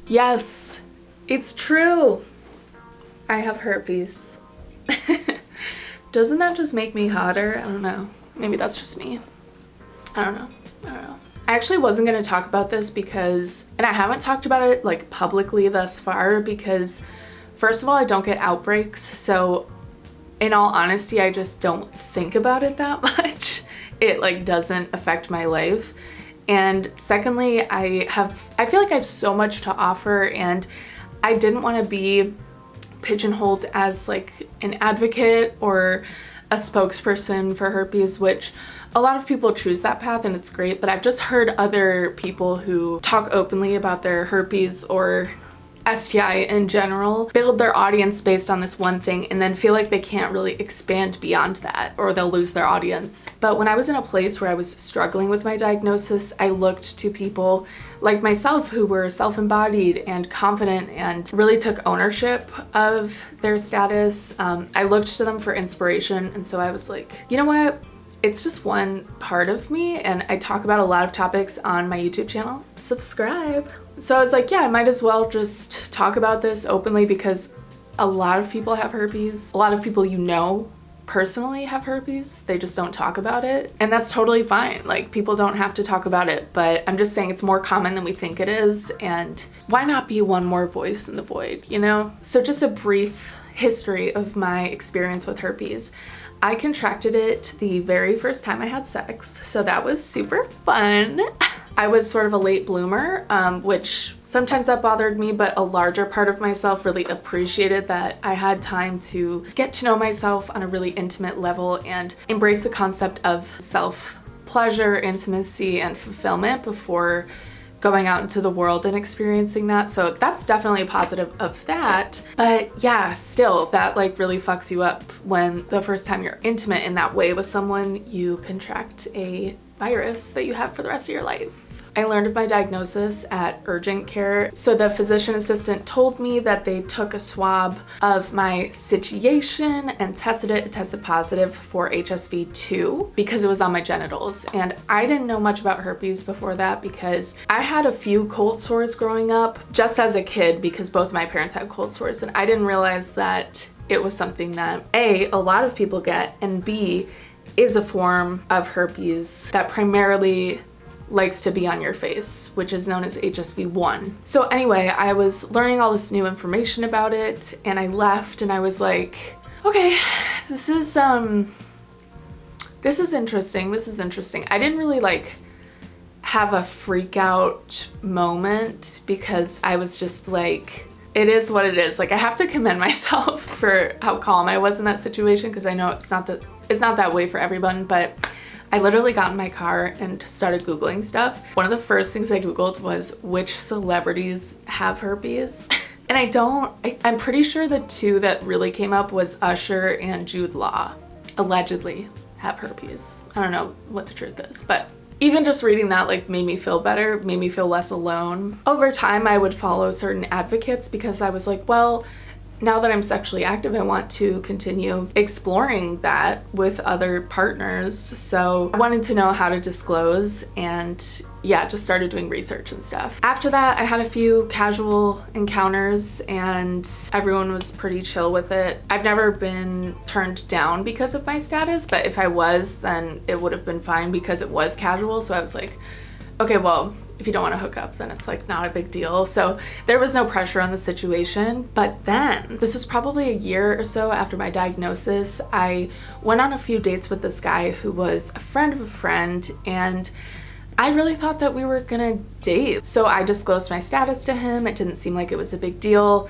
Yes, it's true. I have herpes. Doesn't that just make me hotter? I don't know. Maybe that's just me. I don't know. I actually wasn't going to talk about this because, and I haven't talked about it like publicly thus far because first of all, I don't get outbreaks. So in all honesty, I just don't think about it that much. It like doesn't affect my life. And secondly, I feel like I have so much to offer, and I didn't want to be pigeonholed as like an advocate or a spokesperson for herpes, which a lot of people choose that path and it's great, but I've just heard other people who talk openly about their herpes or STI in general build their audience based on this one thing and then feel like they can't really expand beyond that or they'll lose their audience. But when I was in a place where I was struggling with my diagnosis, I looked to people like myself who were self-embodied and confident and really took ownership of their status. I looked to them for inspiration, and so I was like, you know what? It's just one part of me, and I talk about a lot of topics on my YouTube channel. Subscribe. So I was like, yeah, I might as well just talk about this openly because a lot of people have herpes. A lot of people you know personally have herpes. They just don't talk about it. And that's totally fine. Like, people don't have to talk about it, but I'm just saying it's more common than we think it is. And why not be one more voice in the void, you know? So just a brief history of my experience with herpes. I contracted it the very first time I had sex, so that was super fun. I was sort of a late bloomer, which sometimes that bothered me, but a larger part of myself really appreciated that I had time to get to know myself on a really intimate level and embrace the concept of self-pleasure, intimacy, and fulfillment before going out into the world and experiencing that. So that's definitely a positive of that. But yeah, still, that like really fucks you up when the first time you're intimate in that way with someone, you contract a virus that you have for the rest of your life. I learned of my diagnosis at urgent care. So the physician assistant told me that they took a swab of my situation and tested it. It tested positive for HSV2 because it was on my genitals. And I didn't know much about herpes before that because I had a few cold sores growing up just as a kid because both my parents had cold sores, and I didn't realize that it was something that A, a lot of people get, and B, is a form of herpes that primarily likes to be on your face, which is known as HSV1. So anyway, I was learning all this new information about it, and I left and I was like, okay, this is interesting. This is interesting. I didn't really like have a freak out moment because I was just like, it is what it is. Like, I have to commend myself for how calm I was in that situation because I know it's not that way for everyone, but I literally got in my car and started Googling stuff. One of the first things I Googled was which celebrities have herpes. And I'm pretty sure the two that really came up was Usher and Jude Law allegedly have herpes. I don't know what the truth is, but even just reading that like made me feel better, made me feel less alone. Over time, I would follow certain advocates because I was like, well, now that I'm sexually active, I want to continue exploring that with other partners. So I wanted to know how to disclose, and yeah, just started doing research and stuff. After that, I had a few casual encounters and everyone was pretty chill with it. I've never been turned down because of my status, but if I was, then it would have been fine because it was casual. So I was like, okay, well, if you don't want to hook up, then it's like not a big deal. So there was no pressure on the situation. But then, this was probably a year or so after my diagnosis, I went on a few dates with this guy who was a friend of a friend, and I really thought that we were gonna date. So I disclosed my status to him. It didn't seem like it was a big deal.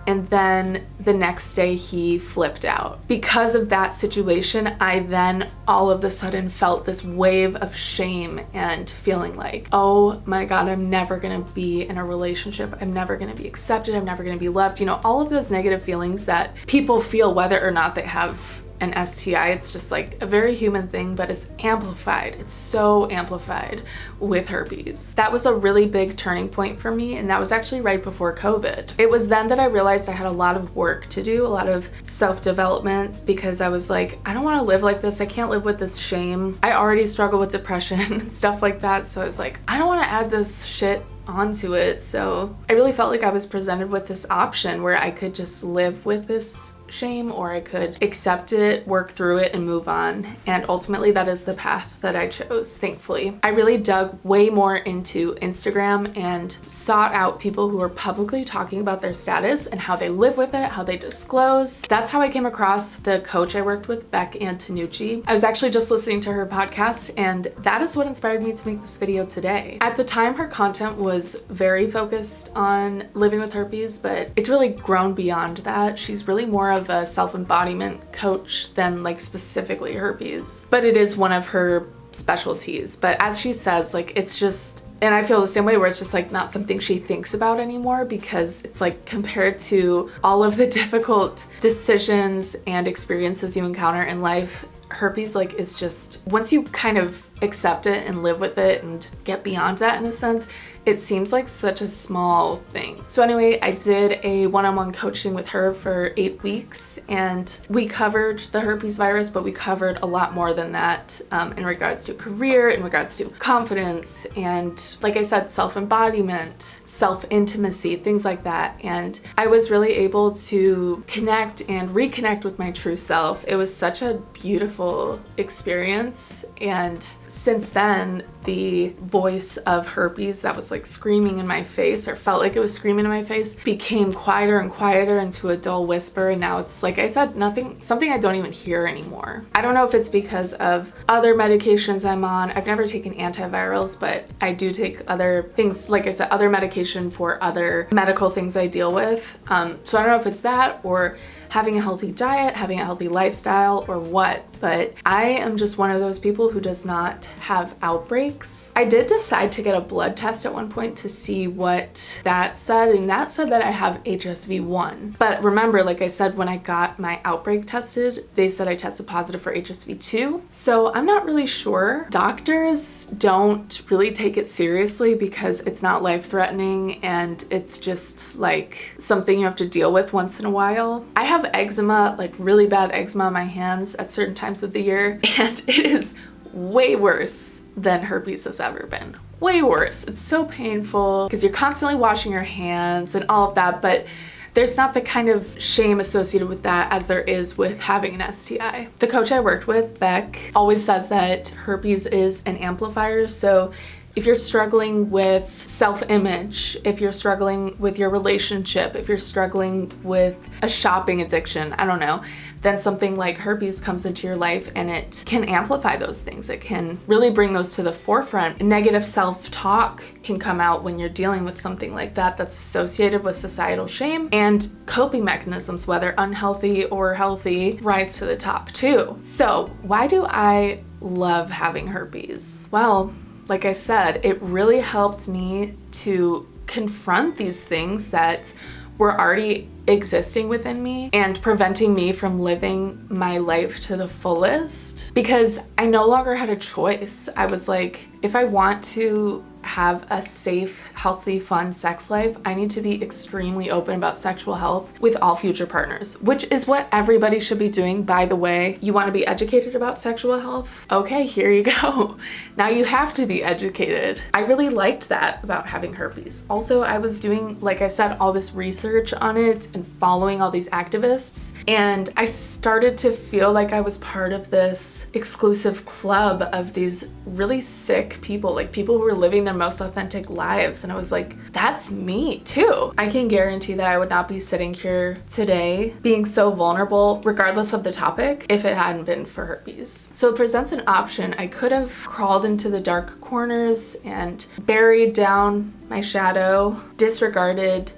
And then the next day he flipped out. Because of that situation, I then all of a sudden felt this wave of shame and feeling like, oh my God, I'm never gonna be in a relationship. I'm never gonna be accepted. I'm never gonna be loved. You know, all of those negative feelings that people feel whether or not they have an STI. It's just like a very human thing, but it's amplified. It's so amplified with herpes. That was a really big turning point for me, and that was actually right before COVID. It was then that I realized I had a lot of work to do, a lot of self-development, because I was like, I don't want to live like this. I can't live with this shame. I already struggle with depression and stuff like that, so I was like, I don't want to add this shit onto it. So I really felt like I was presented with this option where I could just live with this shame, or I could accept it, work through it, and move on. And ultimately that is the path that I chose, thankfully. I really dug way more into Instagram and sought out people who are publicly talking about their status and how they live with it, how they disclose. That's how I came across the coach I worked with, Beck Antonucci. I was actually just listening to her podcast, and that is what inspired me to make this video today. At the time, her content was very focused on living with herpes, but it's really grown beyond that. She's really more of a self-embodiment coach than like specifically herpes, but it is one of her specialties. But as she says, like, it's just, and I feel the same way, where it's just like not something she thinks about anymore, because it's like compared to all of the difficult decisions and experiences you encounter in life, herpes like is just, once you kind of accept it and live with it and get beyond that in a sense, it seems like such a small thing. So anyway, I did a one-on-one coaching with her for 8 weeks, and we covered the herpes virus, but we covered a lot more than that in regards to career, in regards to confidence, and like I said, self-embodiment, self-intimacy, things like that. And I was really able to connect and reconnect with my true self. It was such a beautiful experience, and since then, the voice of herpes that was like screaming in my face, or felt like it was screaming in my face, became quieter and quieter into a dull whisper. And now it's, like I said, something I don't even hear anymore. I don't know if it's because of other medications I'm on. I've never taken antivirals, but I do take other things, like I said, other medication for other medical things I deal with. So I don't know if it's that, or having a healthy diet, having a healthy lifestyle, or what, but I am just one of those people who does not have outbreaks. I did decide to get a blood test at one point to see what that said, and that said that I have HSV1. But remember, like I said, when I got my outbreak tested, they said I tested positive for HSV2. So I'm not really sure. Doctors don't really take it seriously because it's not life-threatening, and it's just like something you have to deal with once in a while. I have eczema, like really bad eczema on my hands at certain times of the year, and it is way worse than herpes has ever been. Way worse. It's so painful because you're constantly washing your hands and all of that, but there's not the kind of shame associated with that as there is with having an STI. The coach I worked with, Beck, always says that herpes is an amplifier. So if you're struggling with self-image, if you're struggling with your relationship, if you're struggling with a shopping addiction, I don't know, then something like herpes comes into your life and it can amplify those things. It can really bring those to the forefront. Negative self-talk can come out when you're dealing with something like that that's associated with societal shame, and coping mechanisms, whether unhealthy or healthy, rise to the top too. So why do I love having herpes? Well, like I said, it really helped me to confront these things that were already existing within me and preventing me from living my life to the fullest, because I no longer had a choice. I was like, if I want to have a safe, healthy, fun sex life, I need to be extremely open about sexual health with all future partners, which is what everybody should be doing, by the way. You want to be educated about sexual health? Okay, here you go. Now you have to be educated. I really liked that about having herpes. Also, I was doing, like I said, all this research on it and following all these activists, and I started to feel like I was part of this exclusive club of these really sick people, like people who were living their most authentic lives. And I was like, that's me too. I can guarantee that I would not be sitting here today being so vulnerable, regardless of the topic, if it hadn't been for herpes. So it presents an option. I could have crawled into the dark corners and buried down my shadow, disregarded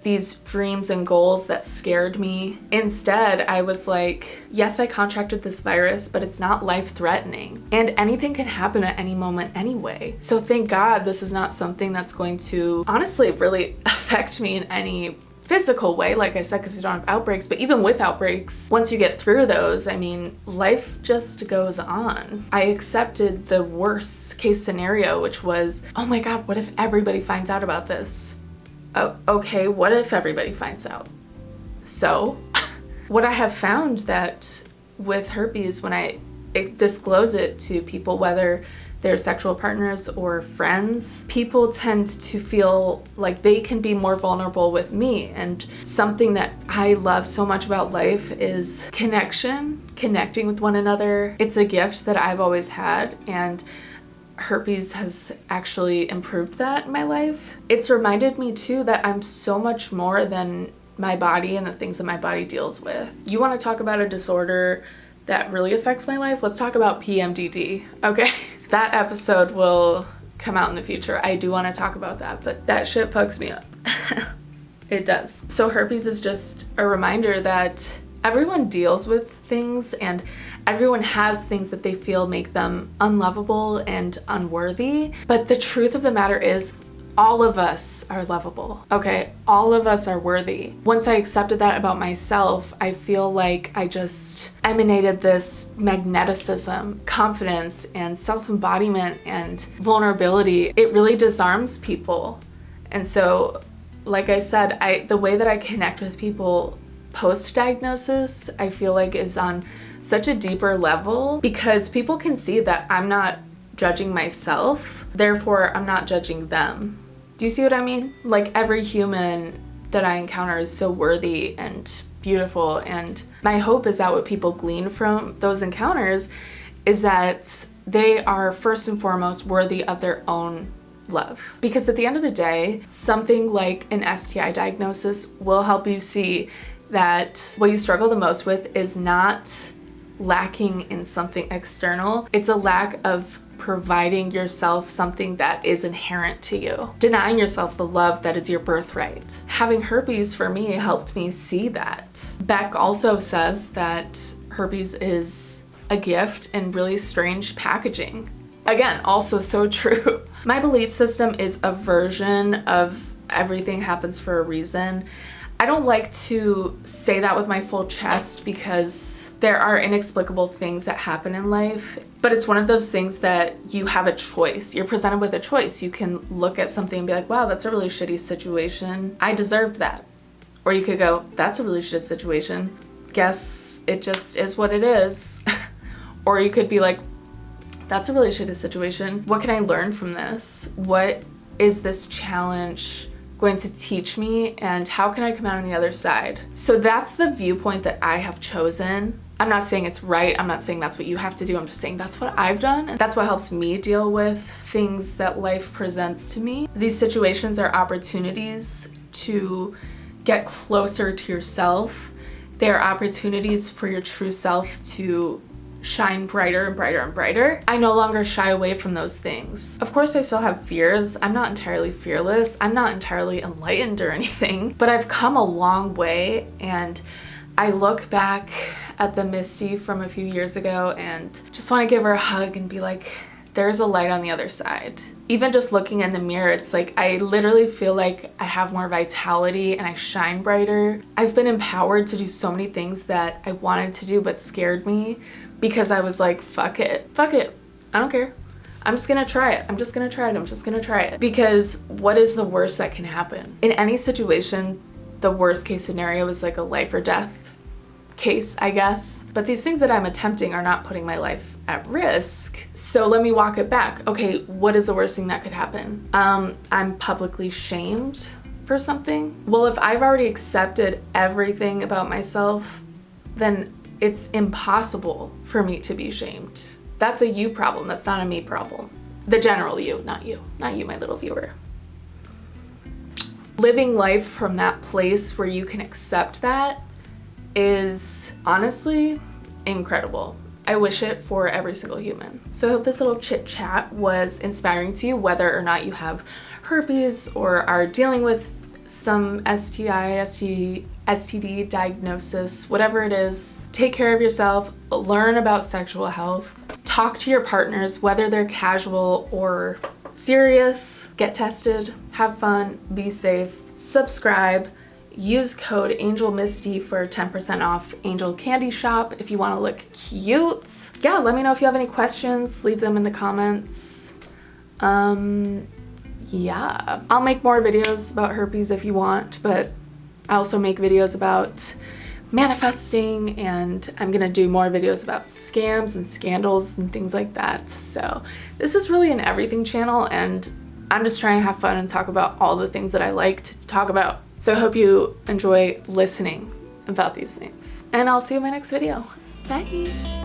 these dreams and goals that scared me. Instead, I was like, yes, I contracted this virus, but it's not life-threatening, and anything can happen at any moment anyway. So thank God this is not something that's going to honestly really affect me in any physical way, like I said, because you don't have outbreaks. But even with outbreaks, once you get through those, I mean, life just goes on. I accepted the worst case scenario, which was, oh my God, what if everybody finds out about this? Oh, okay, what if everybody finds out? So, what I have found that with herpes, when I disclose it to people, whether their sexual partners or friends, people tend to feel like they can be more vulnerable with me. And something that I love so much about life is connecting with one another. It's a gift that I've always had, and herpes has actually improved that in my life. It's reminded me too that I'm so much more than my body and the things that my body deals with. You want to talk about a disorder that really affects my life? Let's talk about PMDD, okay? That episode will come out in the future. I do want to talk about that, but that shit fucks me up. It does. So herpes is just a reminder that everyone deals with things, and everyone has things that they feel make them unlovable and unworthy. But the truth of the matter is, all of us are lovable, okay? All of us are worthy. Once I accepted that about myself, I feel like I just emanated this magneticism, confidence, and self-embodiment and vulnerability. It really disarms people. And so, like I said, the way that I connect with people post-diagnosis, I feel like is on such a deeper level, because people can see that I'm not judging myself, therefore I'm not judging them. Do you see what I mean? Like, every human that I encounter is so worthy and beautiful, and my hope is that what people glean from those encounters is that they are first and foremost worthy of their own love. Because at the end of the day, something like an STI diagnosis will help you see that what you struggle the most with is not lacking in something external. It's a lack of providing yourself something that is inherent to you, denying yourself the love that is your birthright. Having herpes for me helped me see that. Beck also says that herpes is a gift in really strange packaging. Again, also so true. My belief system is a version of everything happens for a reason. I don't like to say that with my full chest, because there are inexplicable things that happen in life, but it's one of those things that you have a choice. You're presented with a choice. You can look at something and be like, wow, that's a really shitty situation. I deserved that. Or you could go, that's a really shitty situation. Guess it just is what it is. Or you could be like, that's a really shitty situation. What can I learn from this? What is this challenge going to teach me, and how can I come out on the other side? So that's the viewpoint that I have chosen. I'm not saying it's right. I'm not saying that's what you have to do. I'm just saying that's what I've done, and that's what helps me deal with things that life presents to me. These situations are opportunities to get closer to yourself. They are opportunities for your true self to shine brighter and brighter and brighter. I no longer shy away from those things. Of course, I still have fears. I'm not entirely fearless. I'm not entirely enlightened or anything, but I've come a long way, and I look back at the Misty from a few years ago and just want to give her a hug and be like, there's a light on the other side. Even just looking in the mirror, it's like I literally feel like I have more vitality and I shine brighter. I've been empowered to do so many things that I wanted to do but scared me, because I was like, fuck it, I don't care. I'm just gonna try it. I'm just gonna try it. Because what is the worst that can happen? In any situation, the worst case scenario is like a life or death case, I guess. But these things that I'm attempting are not putting my life at risk. So let me walk it back. Okay, what is the worst thing that could happen? I'm publicly shamed for something. Well, if I've already accepted everything about myself, then it's impossible for me to be shamed. That's a you problem. That's not a me problem. The general you, not you, my little viewer. Living life from that place where you can accept that is honestly incredible. I wish it for every single human. So I hope this little chit chat was inspiring to you, whether or not you have herpes or are dealing with some STD diagnosis, whatever it is. Take care of yourself, learn about sexual health, talk to your partners, whether they're casual or serious, get tested, have fun, be safe, subscribe, use code ANGELMISTY for 10% off Angel Candy Shop if you want to look cute. Yeah, let me know if you have any questions, leave them in the comments. Yeah, I'll make more videos about herpes if you want, but I also make videos about manifesting, and I'm gonna do more videos about scams and scandals and things like that. So this is really an everything channel, and I'm just trying to have fun and talk about all the things that I like to talk about. So I hope you enjoy listening about these things, and I'll see you in my next video. Bye!